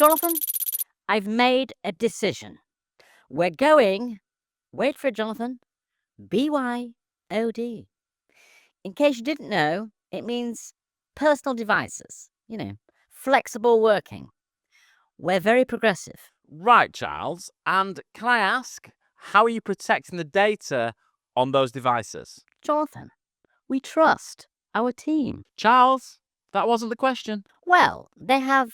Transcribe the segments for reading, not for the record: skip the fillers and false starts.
Jonathan, I've made a decision. We're going, wait for it, Jonathan, BYOD. In case you didn't know, it means personal devices, flexible working. We're very progressive. Right, Charles. And can I ask, how are you protecting the data on those devices? Jonathan, we trust our team. Charles, that wasn't the question. Well, they have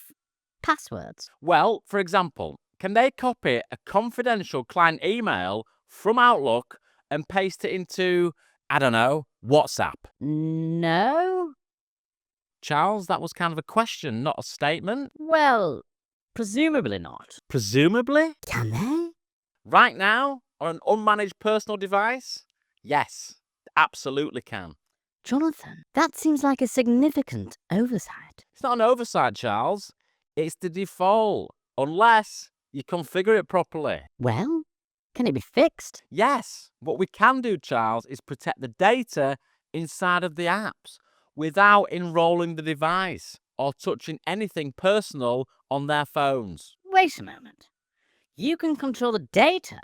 passwords. Well, for example, can they copy a confidential client email from Outlook and paste it into, I don't know, WhatsApp? No? Charles, that was kind of a question, not a statement. Well, presumably not. Presumably? Can they? Right now, on an unmanaged personal device? Yes, absolutely can. Jonathan, that seems like a significant oversight. It's not an oversight, Charles. It's the default, unless you configure it properly. Well, can it be fixed? Yes, what we can do, Charles, is protect the data inside of the apps without enrolling the device or touching anything personal on their phones. Wait a moment. You can control the data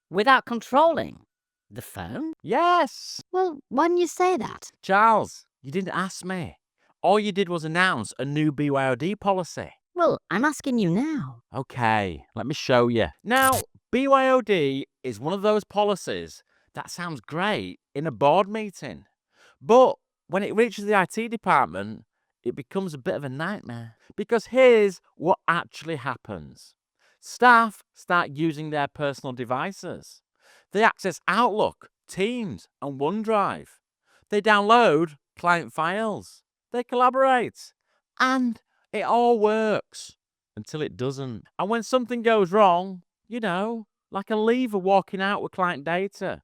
without controlling the phone? Yes. Well, why didn't you say that? Charles, you didn't ask me. All you did was announce a new BYOD policy. Well, I'm asking you now. Okay, let me show you. Now, BYOD is one of those policies that sounds great in a board meeting, but when it reaches the IT department, it becomes a bit of a nightmare. Because here's what actually happens. Staff start using their personal devices. They access Outlook, Teams, and OneDrive. They download client files. They collaborate. And it all works until it doesn't. And when something goes wrong, like a lever walking out with client data,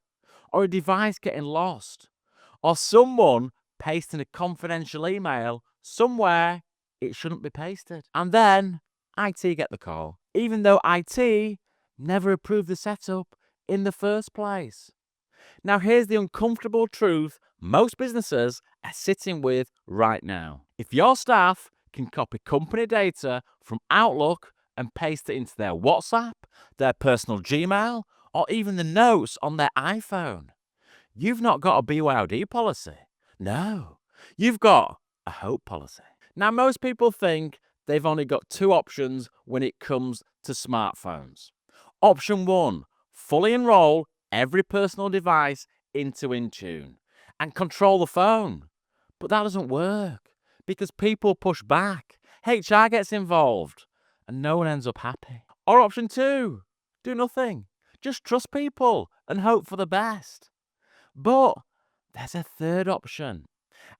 or a device getting lost, or someone pasting a confidential email somewhere it shouldn't be pasted. And then IT get the call, even though IT never approved the setup in the first place. Now, here's the uncomfortable truth most businesses are sitting with right now. If your staff can copy company data from Outlook and paste it into their WhatsApp, their personal Gmail, or even the notes on their iPhone, you've not got a BYOD policy. No, you've got a hope policy. Now, most people think they've only got two options when it comes to smartphones. Option 1, fully enroll every personal device into Intune and control the phone. But that doesn't work because people push back, HR gets involved, and no one ends up happy. Or option 2, do nothing. Just trust people and hope for the best. But there's a third option,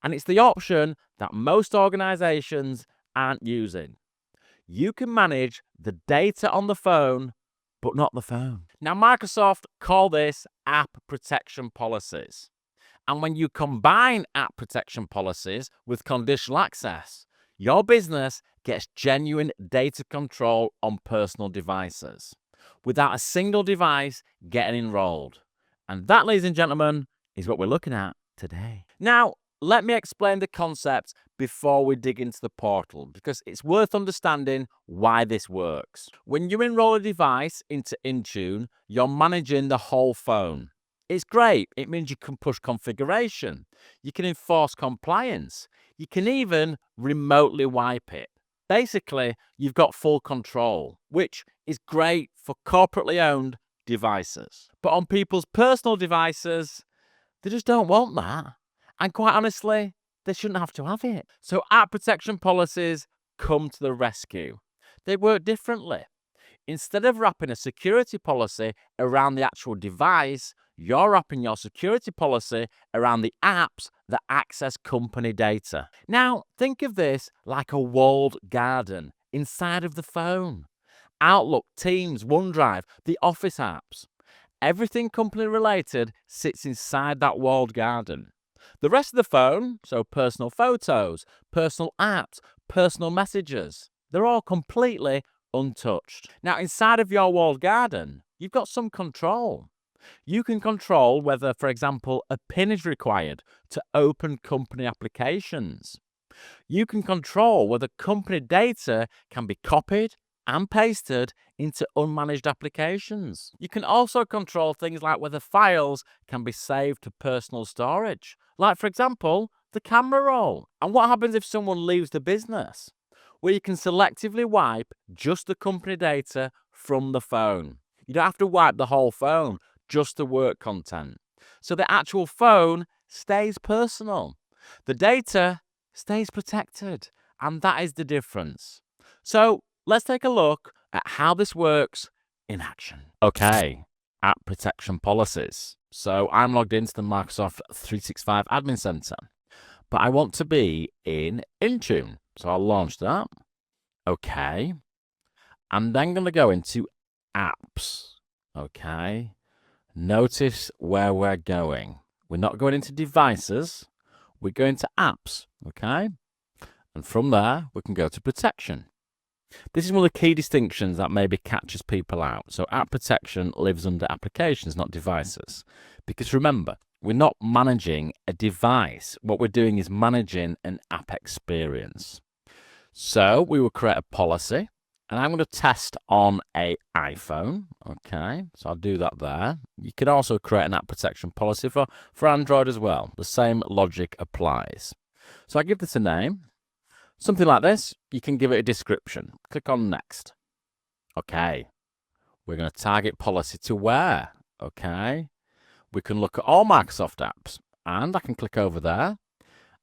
and it's the option that most organizations aren't using. You can manage the data on the phone, but not the phone. Now, Microsoft call this app protection policies. And when you combine app protection policies with conditional access, your business gets genuine data control on personal devices without a single device getting enrolled. And that, ladies and gentlemen, is what we're looking at today. Now, let me explain the concept before we dig into the portal, because it's worth understanding why this works. When you enroll a device into Intune, you're managing the whole phone. It's great. It means you can push configuration. You can enforce compliance. You can even remotely wipe it. Basically, you've got full control, which is great for corporately owned devices. But on people's personal devices, they just don't want that. And quite honestly, they shouldn't have to have it. So app protection policies come to the rescue. They work differently. Instead of wrapping a security policy around the actual device, you're wrapping your security policy around the apps that access company data. Now, think of this like a walled garden inside of the phone. Outlook, Teams, OneDrive, the Office apps. Everything company related sits inside that walled garden. The rest of the phone, so personal photos, personal apps, personal messages, they're all completely untouched. Now, inside of your walled garden, you've got some control. You can control whether, for example, a PIN is required to open company applications. You can control whether company data can be copied, and pasted into unmanaged applications. You can also control things like whether files can be saved to personal storage, like, for example, the camera roll. And what happens if someone leaves the business? Well, you can selectively wipe just the company data from the phone. You don't have to wipe the whole phone, just the work content. So the actual phone stays personal. The data stays protected, and that is the difference. So let's take a look at how this works in action. Okay, app protection policies. So I'm logged into the Microsoft 365 Admin Center, but I want to be in Intune. So I'll launch that. Okay. I'm then going to go into apps. Okay. Notice where we're going. We're not going into devices. We're going to apps. Okay. And from there, we can go to protection. This is one of the key distinctions that maybe catches people out. So app protection lives under applications, not devices. Because remember, we're not managing a device. What we're doing is managing an app experience. So we will create a policy, and I'm going to test on an iPhone. Okay, so I'll do that there. You can also create an app protection policy for Android as well. The same logic applies. So I give this a name. Something like this. You can give it a description. Click on Next. Okay. We're going to target policy to where? Okay. We can look at all Microsoft apps, and I can click over there,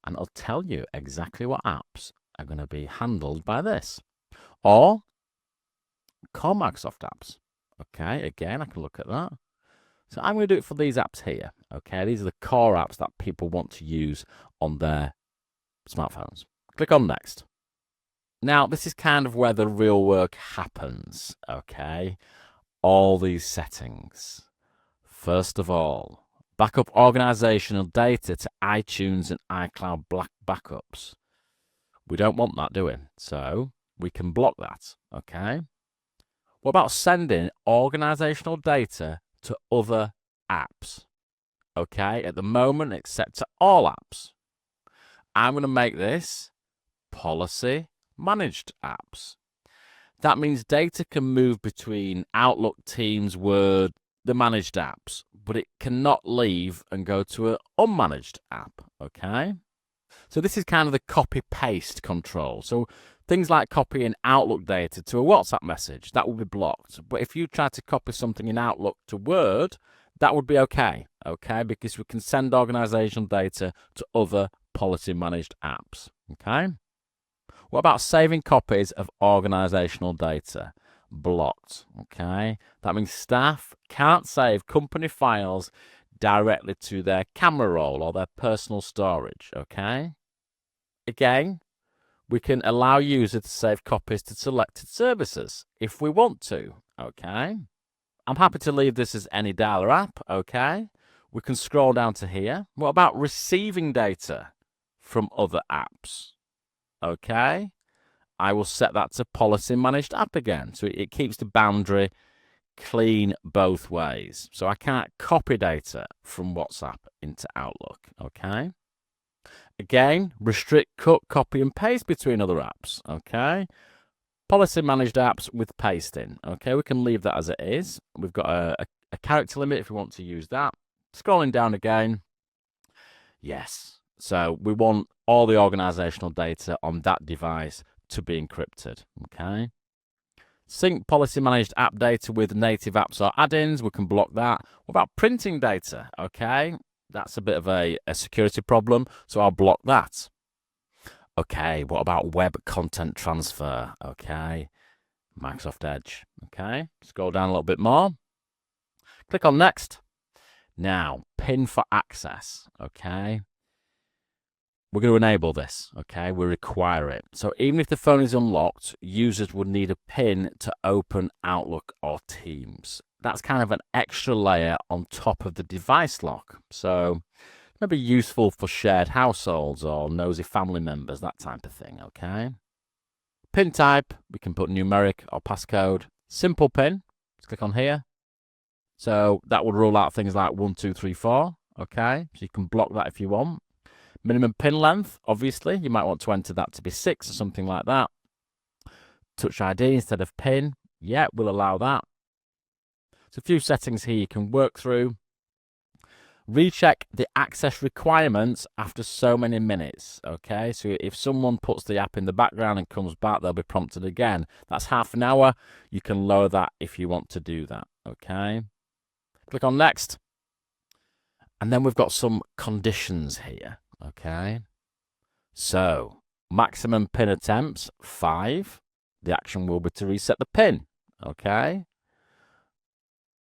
and it'll tell you exactly what apps are going to be handled by this. Or call Microsoft apps. Okay. Again, I can look at that. So I'm going to do it for these apps here. Okay. These are the core apps that people want to use on their smartphones. Click on Next. Now, this is kind of where the real work happens, okay? All these settings. First of all, backup organizational data to iTunes and iCloud backups. We don't want that, do we? So we can block that, okay? What about sending organizational data to other apps? Okay, at the moment, it's set to all apps. I'm going to make this policy managed apps. That means data can move between Outlook, Teams, Word, the managed apps, but it cannot leave and go to an unmanaged app, okay? So this is kind of the copy-paste control. So things like copying Outlook data to a WhatsApp message, that will be blocked. But if you try to copy something in Outlook to Word, that would be okay, because we can send organizational data to other policy managed apps, okay? What about saving copies of organizational data? Blocked, okay? That means staff can't save company files directly to their camera roll or their personal storage, okay? Again, we can allow users to save copies to selected services if we want to, okay? I'm happy to leave this as any dialer app, okay? We can scroll down to here. What about receiving data from other apps? Okay, I will set that to policy managed app again. So it keeps the boundary clean both ways. So I can't copy data from WhatsApp into Outlook. Okay. Again, restrict, cut, copy, and paste between other apps. Okay. Policy managed apps with pasting. Okay, we can leave that as it is. We've got a character limit if we want to use that. Scrolling down again. Yes. So we want all the organizational data on that device to be encrypted, okay? Sync policy managed app data with native apps or add-ins, we can block that. What about printing data, okay? That's a bit of a security problem, so I'll block that. Okay, what about web content transfer, okay? Microsoft Edge, okay? Scroll down a little bit more. Click on Next. Now, PIN for access, okay? We're going to enable this, okay? We require it. So even if the phone is unlocked, users would need a PIN to open Outlook or Teams. That's kind of an extra layer on top of the device lock. So maybe useful for shared households or nosy family members, that type of thing, okay? PIN type, we can put numeric or passcode. Simple PIN, let's click on here. So that would rule out things like 1, 2, 3, 4, okay? So you can block that if you want. Minimum pin length, obviously, you might want to enter that to be 6 or something like that. Touch ID instead of PIN. Yeah, we'll allow that. So a few settings here you can work through. Recheck the access requirements after so many minutes, okay? So if someone puts the app in the background and comes back, they'll be prompted again. That's half an hour. You can lower that if you want to do that, okay? Click on Next. And then we've got some conditions here, okay? So maximum PIN attempts, 5. The action will be to reset the PIN, okay?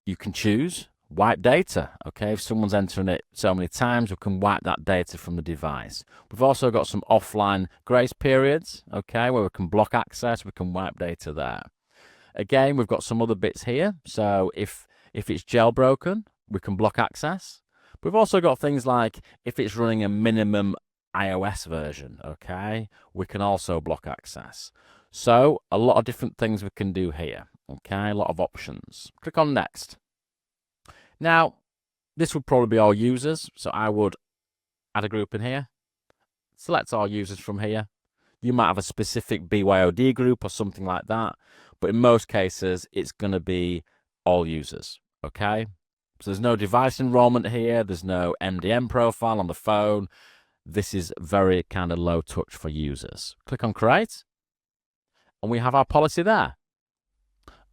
You can choose wipe data, okay? If someone's entering it so many times, we can wipe that data from the device. We've also got some offline grace periods, okay, where we can block access, we can wipe data there. Again, we've got some other bits here. So if it's jailbroken, we can block access. We've also got things like if it's running a minimum iOS version, okay, we can also block access. So a lot of different things we can do here, okay, a lot of options. Click on Next. Now, this would probably be all users, so I would add a group in here. Select all users from here. You might have a specific BYOD group or something like that, but in most cases, it's going to be all users, okay? So there's no device enrollment here. There's no MDM profile on the phone. This is very kind of low touch for users. Click on Create, and we have our policy there.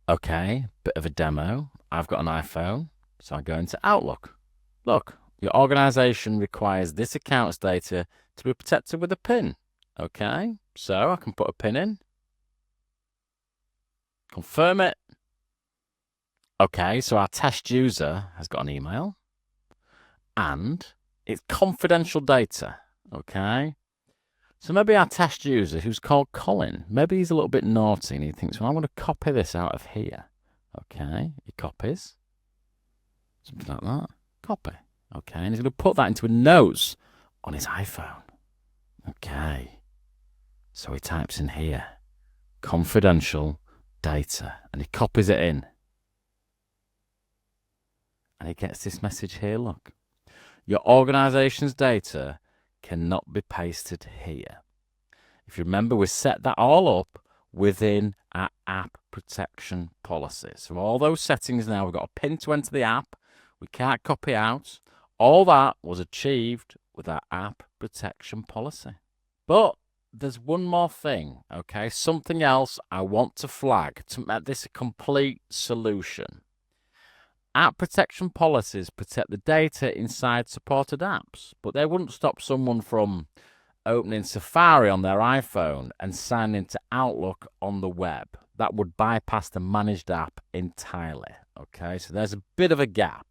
Okay, bit of a demo. I've got an iPhone. So I go into Outlook. Look, your organization requires this account's data to be protected with a PIN. Okay, so I can put a PIN in. Confirm it. Okay, so our test user has got an email. And it's confidential data. Okay. So maybe our test user, who's called Colin, maybe he's a little bit naughty and he thinks, well, I'm going to copy this out of here. Okay, he copies. Something like that. Copy. Okay, and he's going to put that into a notes on his iPhone. Okay. So he types in here, confidential data, and he copies it in. And he gets this message here, look. Your organization's data cannot be pasted here. If you remember, we set that all up within our app protection policy. So all those settings now, we've got a PIN to enter the app. We can't copy out. All that was achieved with our app protection policy. But there's one more thing, okay? Something else I want to flag to make this a complete solution. App protection policies protect the data inside supported apps, but they wouldn't stop someone from opening Safari on their iPhone and signing into Outlook on the web. That would bypass the managed app entirely, okay? So there's a bit of a gap.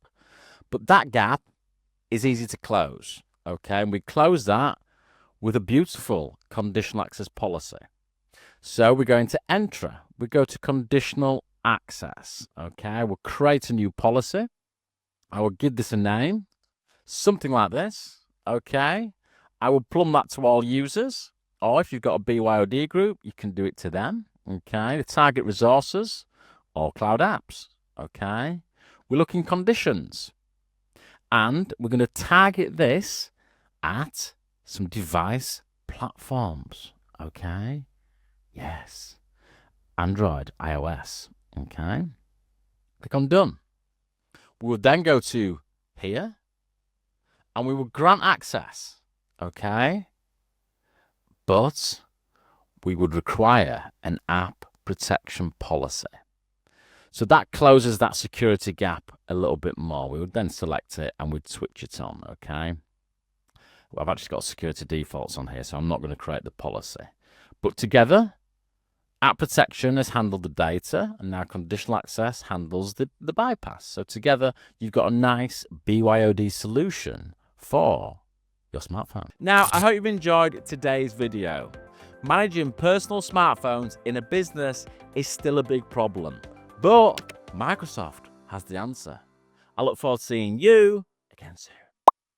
But that gap is easy to close, okay? And we close that with a beautiful conditional access policy. So we're going to Entra. We go to Conditional Access, okay? We'll create a new policy. I will give this a name, something like this, okay? I will plumb that to all users, or if you've got a BYOD group, you can do it to them, okay? The target resources, all cloud apps, okay? We look in conditions. And we're going to target this at some device platforms, okay? Yes. Android, iOS, okay? Click on Done. We will then go to here, and we will grant access, okay? But we would require an app protection policy. So that closes that security gap a little bit more. We would then select it and we'd switch it on, okay? Well, I've actually got security defaults on here, so I'm not going to create the policy. But together, app protection has handled the data, and now conditional access handles the bypass. So together, you've got a nice BYOD solution for your smartphone. Now, I hope you've enjoyed today's video. Managing personal smartphones in a business is still a big problem. But Microsoft has the answer. I look forward to seeing you again soon.